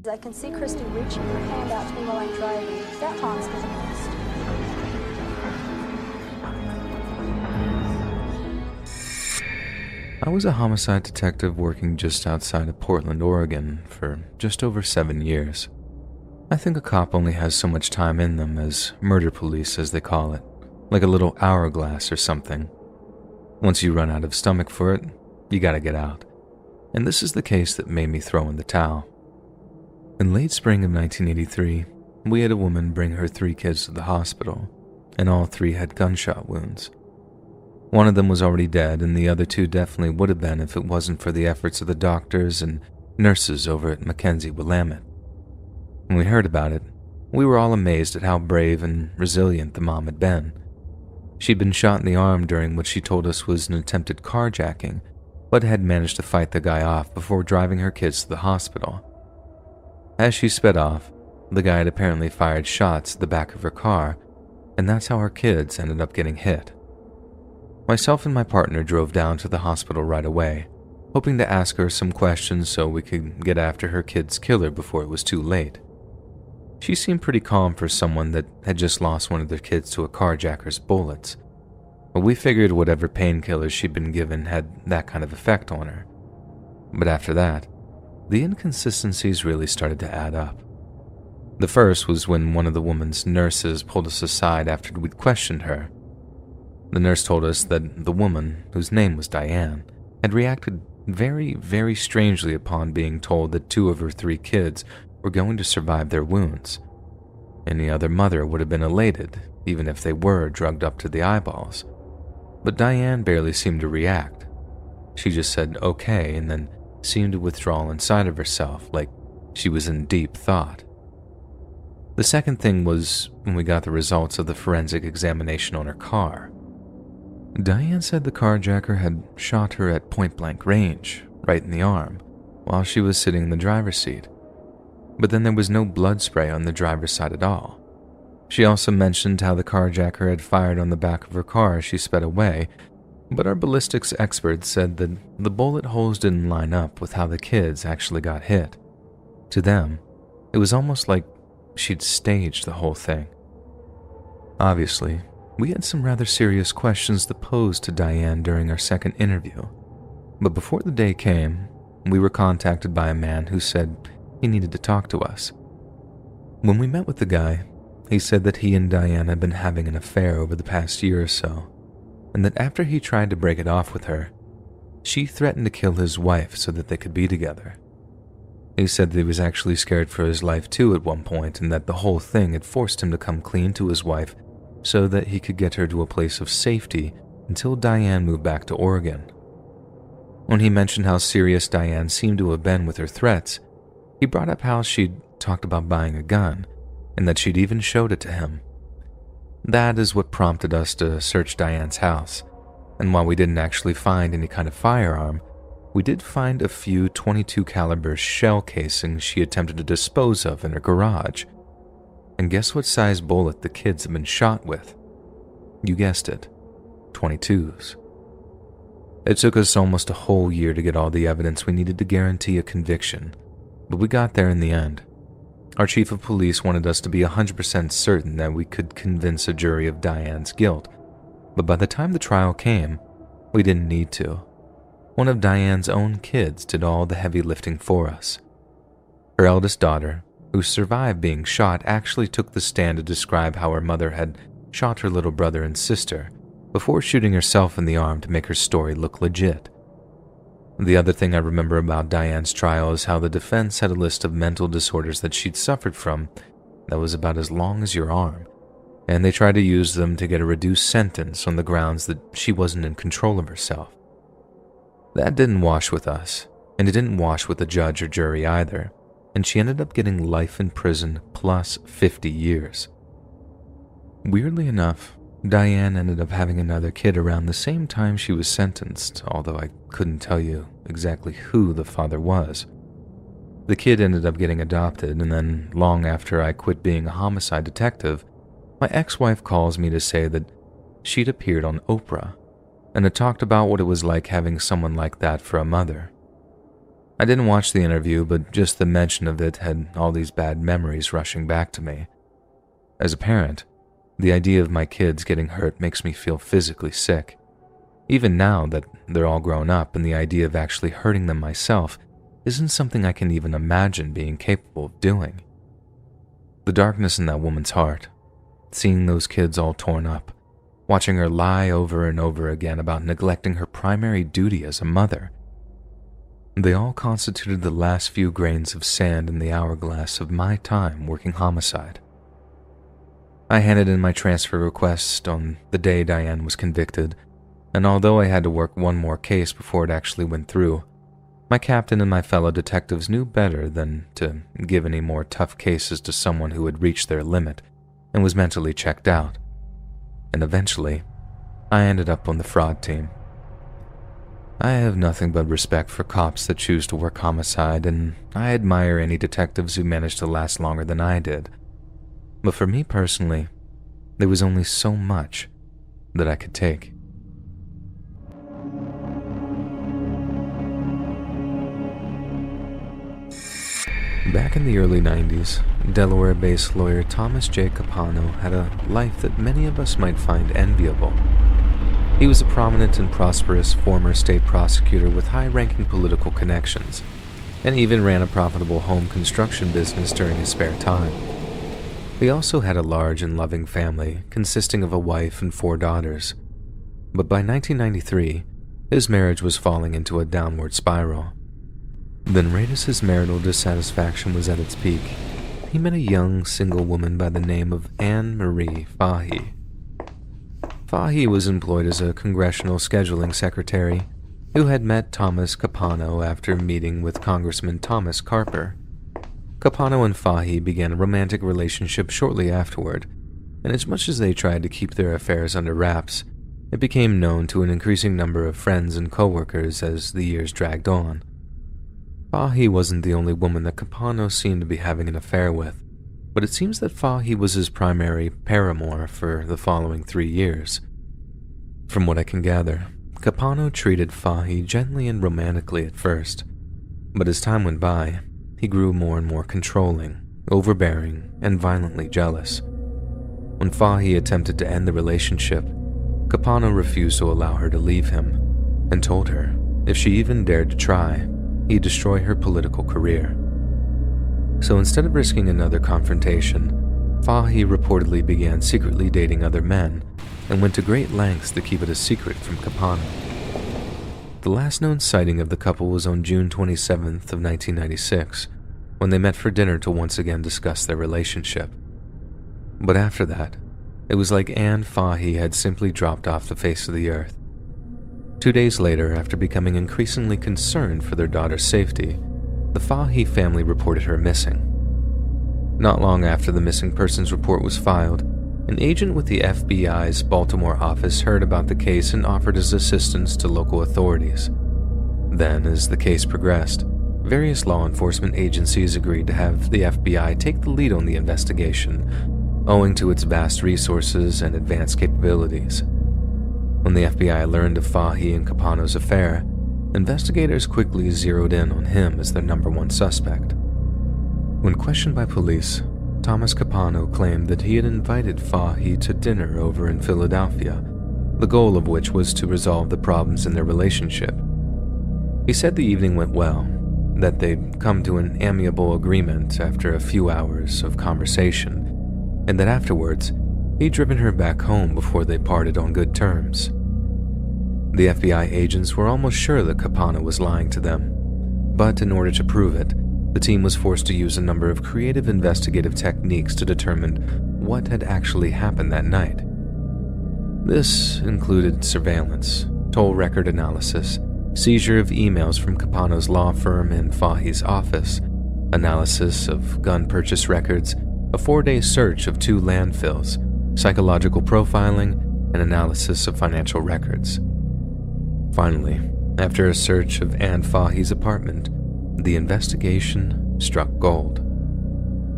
I can see Christy reaching her hand out to me while I'm driving. That haunts me the most. I was a homicide detective working just outside of Portland, Oregon for just over 7 years. I think a cop only has so much time in them as murder police, as they call it, like a little hourglass or something. Once you run out of stomach for it, you gotta get out. And this is the case that made me throw in the towel. In late spring of 1983, we had a woman bring her 3 kids to the hospital, and all 3 had gunshot wounds. One of them was already dead, and the other 2 definitely would have been if it wasn't for the efforts of the doctors and nurses over at Mackenzie Willamette. When we heard about it, we were all amazed at how brave and resilient the mom had been. She'd been shot in the arm during what she told us was an attempted carjacking, but had managed to fight the guy off before driving her kids to the hospital. As she sped off, the guy had apparently fired shots at the back of her car, and that's how her kids ended up getting hit. Myself and my partner drove down to the hospital right away, hoping to ask her some questions so we could get after her kid's killer before it was too late. She seemed pretty calm for someone that had just lost one of their kids to a carjacker's bullets, but we figured whatever painkillers she'd been given had that kind of effect on her. But after that, the inconsistencies really started to add up. The first was when one of the woman's nurses pulled us aside after we'd questioned her. The nurse told us that the woman, whose name was Diane, had reacted very, very strangely upon being told that 2 of her 3 kids were going to survive their wounds. Any other mother would have been elated, even if they were drugged up to the eyeballs. But Diane barely seemed to react. She just said okay and then seemed to withdraw inside of herself like she was in deep thought. The second thing was when we got the results of the forensic examination on her car. Diane said the carjacker had shot her at point-blank range, right in the arm, while she was sitting in the driver's seat. But then there was no blood spray on the driver's side at all. She also mentioned how the carjacker had fired on the back of her car as she sped away, but our ballistics experts said that the bullet holes didn't line up with how the kids actually got hit. To them, it was almost like she'd staged the whole thing. Obviously, we had some rather serious questions to pose to Diane during our second interview, but before the day came, we were contacted by a man who said he needed to talk to us. When we met with the guy, he said that he and Diane had been having an affair over the past year or so, and that after he tried to break it off with her, she threatened to kill his wife so that they could be together. He said that he was actually scared for his life too at one point, and that the whole thing had forced him to come clean to his wife so that he could get her to a place of safety until Diane moved back to Oregon. When he mentioned how serious Diane seemed to have been with her threats, he brought up how she'd talked about buying a gun, and that she'd even showed it to him. That is what prompted us to search Diane's house, and while we didn't actually find any kind of firearm, we did find a few .22 caliber shell casings she attempted to dispose of in her garage. And guess what size bullet the kids have been shot with? You guessed it, .22s. It took us almost a whole year to get all the evidence we needed to guarantee a conviction, but we got there in the end. Our chief of police wanted us to be 100% certain that we could convince a jury of Diane's guilt, but by the time the trial came, we didn't need to. One of Diane's own kids did all the heavy lifting for us. Her eldest daughter, who survived being shot, actually took the stand to describe how her mother had shot her little brother and sister before shooting herself in the arm to make her story look legit. The other thing I remember about Diane's trial is how the defense had a list of mental disorders that she'd suffered from that was about as long as your arm, and they tried to use them to get a reduced sentence on the grounds that she wasn't in control of herself. That didn't wash with us, and it didn't wash with the judge or jury either, and she ended up getting life in prison plus 50 years. Weirdly enough, Diane ended up having another kid around the same time she was sentenced, although I couldn't tell you exactly who the father was. The kid ended up getting adopted, and then long after I quit being a homicide detective, my ex-wife calls me to say that she'd appeared on Oprah, and had talked about what it was like having someone like that for a mother. I didn't watch the interview, but just the mention of it had all these bad memories rushing back to me. As a parent, the idea of my kids getting hurt makes me feel physically sick. Even now that they're all grown up, and the idea of actually hurting them myself isn't something I can even imagine being capable of doing. The darkness in that woman's heart, seeing those kids all torn up, watching her lie over and over again about neglecting her primary duty as a mother. They all constituted the last few grains of sand in the hourglass of my time working homicide. I handed in my transfer request on the day Diane was convicted, and although I had to work one more case before it actually went through, my captain and my fellow detectives knew better than to give any more tough cases to someone who had reached their limit and was mentally checked out. And eventually, I ended up on the fraud team. I have nothing but respect for cops that choose to work homicide, and I admire any detectives who manage to last longer than I did. But for me personally, there was only so much that I could take. Back in the early 90s, Delaware-based lawyer Thomas J. Capano had a life that many of us might find enviable. He was a prominent and prosperous former state prosecutor with high-ranking political connections, and even ran a profitable home construction business during his spare time. He also had a large and loving family consisting of a wife and 4 daughters. But by 1993, his marriage was falling into a downward spiral. Then right as his marital dissatisfaction was at its peak, he met a young single woman by the name of Anne Marie Fahey. Fahey was employed as a congressional scheduling secretary who had met Thomas Capano after meeting with Congressman Thomas Carper. Capano and Fahey began a romantic relationship shortly afterward, and as much as they tried to keep their affairs under wraps, it became known to an increasing number of friends and coworkers as the years dragged on. Fahey wasn't the only woman that Capano seemed to be having an affair with, but it seems that Fahey was his primary paramour for the following 3 years. From what I can gather, Capano treated Fahey gently and romantically at first, but as time went by, he grew more and more controlling, overbearing, and violently jealous. When Fahey attempted to end the relationship, Capano refused to allow her to leave him, and told her if she even dared to try, he'd destroy her political career. So instead of risking another confrontation, Fahey reportedly began secretly dating other men and went to great lengths to keep it a secret from Capano. The last known sighting of the couple was on June 27th of 1996, when they met for dinner to once again discuss their relationship. But after that, it was like Anne Fahey had simply dropped off the face of the earth. 2 days later, after becoming increasingly concerned for their daughter's safety, the Fahey family reported her missing. Not long after the missing persons report was filed, an agent with the FBI's Baltimore office heard about the case and offered his assistance to local authorities. Then, as the case progressed, various law enforcement agencies agreed to have the FBI take the lead on the investigation, owing to its vast resources and advanced capabilities. When the FBI learned of Fahey and Capano's affair, investigators quickly zeroed in on him as their #1 suspect. When questioned by police, Thomas Capano claimed that he had invited Fahey to dinner over in Philadelphia, the goal of which was to resolve the problems in their relationship. He said the evening went well, that they'd come to an amiable agreement after a few hours of conversation, and that afterwards, he'd driven her back home before they parted on good terms. The FBI agents were almost sure that Capano was lying to them, but in order to prove it, the team was forced to use a number of creative investigative techniques to determine what had actually happened that night. This included surveillance, toll record analysis, seizure of emails from Capano's law firm and Fahey's office, analysis of gun purchase records, a 4-day search of 2 landfills, psychological profiling, and analysis of financial records. Finally, after a search of Anne Fahey's apartment, the investigation struck gold.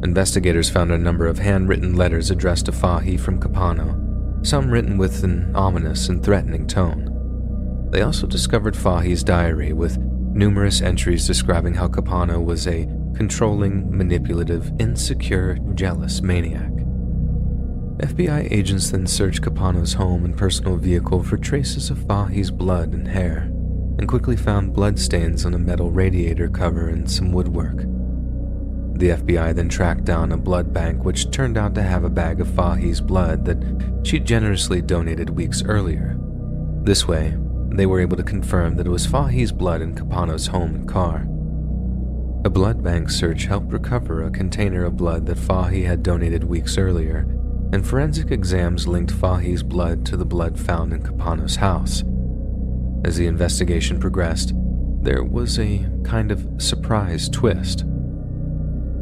Investigators found a number of handwritten letters addressed to Fahey from Capano, some written with an ominous and threatening tone. They also discovered Fahey's diary with numerous entries describing how Capano was a controlling, manipulative, insecure, jealous maniac. FBI agents then searched Capano's home and personal vehicle for traces of Fahi's blood and hair, and quickly found bloodstains on a metal radiator cover and some woodwork. The FBI then tracked down a blood bank which turned out to have a bag of Fahi's blood that she'd generously donated weeks earlier. This way, they were able to confirm that it was Fahi's blood in Capano's home and car. A blood bank search helped recover a container of blood that Fahi had donated weeks earlier, and forensic exams linked Fahi's blood to the blood found in Capano's house. As the investigation progressed, there was a kind of surprise twist.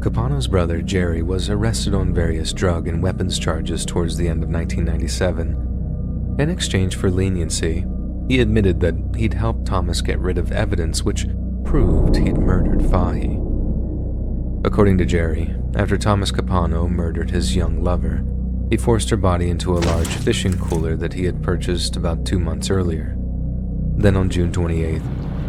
Capano's brother, Jerry, was arrested on various drug and weapons charges towards the end of 1997. In exchange for leniency, he admitted that he'd helped Thomas get rid of evidence which proved he'd murdered Fahi. According to Jerry, after Thomas Capano murdered his young lover, he forced her body into a large fishing cooler that he had purchased about 2 months earlier. Then on June 28th,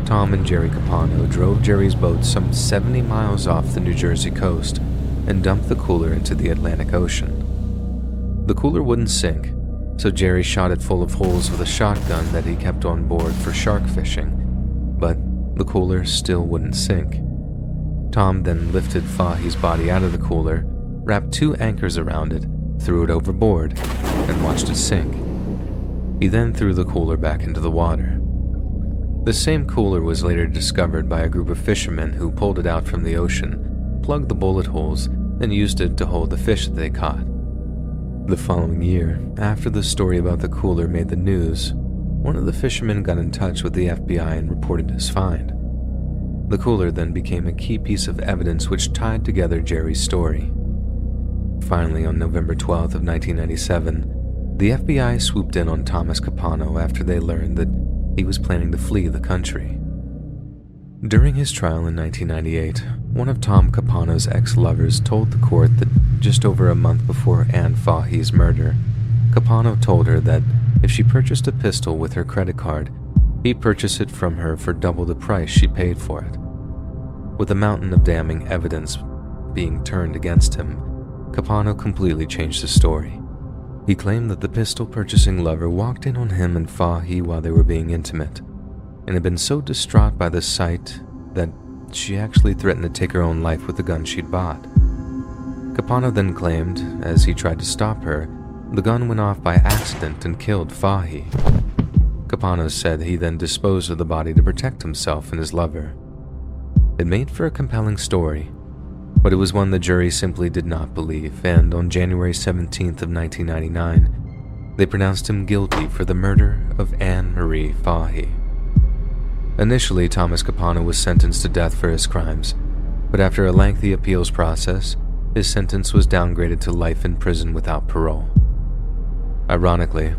Tom and Jerry Capano drove Jerry's boat some 70 miles off the New Jersey coast and dumped the cooler into the Atlantic Ocean. The cooler wouldn't sink, so Jerry shot it full of holes with a shotgun that he kept on board for shark fishing, but the cooler still wouldn't sink. Tom then lifted Fahi's body out of the cooler, wrapped 2 anchors around it, threw it overboard, and watched it sink. He then threw the cooler back into the water. The same cooler was later discovered by a group of fishermen who pulled it out from the ocean, plugged the bullet holes, and used it to hold the fish that they caught. The following year, after the story about the cooler made the news, one of the fishermen got in touch with the FBI and reported his find. The cooler then became a key piece of evidence which tied together Jerry's story. Finally, on November 12th of 1997, the FBI swooped in on Thomas Capano after they learned that he was planning to flee the country. During his trial in 1998, one of Tom Capano's ex-lovers told the court that just over a month before Anne Fahi's murder, Capano told her that if she purchased a pistol with her credit card, he'd purchase it from her for double the price she paid for it. With a mountain of damning evidence being turned against him, Capano completely changed his story. He claimed that the pistol-purchasing lover walked in on him and Fahi while they were being intimate, and had been so distraught by the sight that she actually threatened to take her own life with the gun she'd bought. Capano then claimed, as he tried to stop her, the gun went off by accident and killed Fahi. Capano said he then disposed of the body to protect himself and his lover. It made for a compelling story, but it was one the jury simply did not believe, and on January 17th of 1999, they pronounced him guilty for the murder of Anne Marie Fahi. Initially, Thomas Capano was sentenced to death for his crimes, but after a lengthy appeals process, his sentence was downgraded to life in prison without parole. Ironically,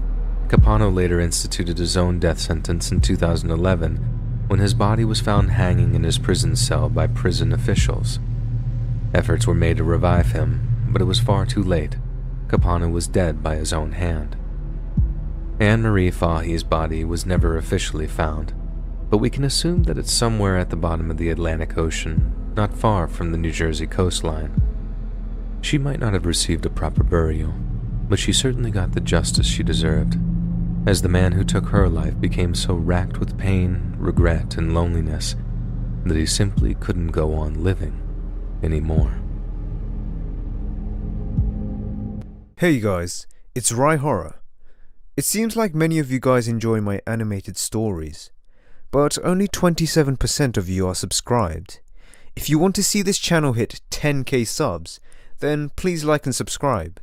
Capano later instituted his own death sentence in 2011 when his body was found hanging in his prison cell by prison officials. Efforts were made to revive him, but it was far too late. Capano was dead by his own hand. Anne Marie Fahi's body was never officially found, but we can assume that it's somewhere at the bottom of the Atlantic Ocean, not far from the New Jersey coastline. She might not have received a proper burial, but she certainly got the justice she deserved, as the man who took her life became so racked with pain, regret, and loneliness that he simply couldn't go on living anymore. Hey guys, it's Rye Horror. It seems like many of you guys enjoy my animated stories, but only 27% of you are subscribed. If you want to see this channel hit 10k subs, then please like and subscribe.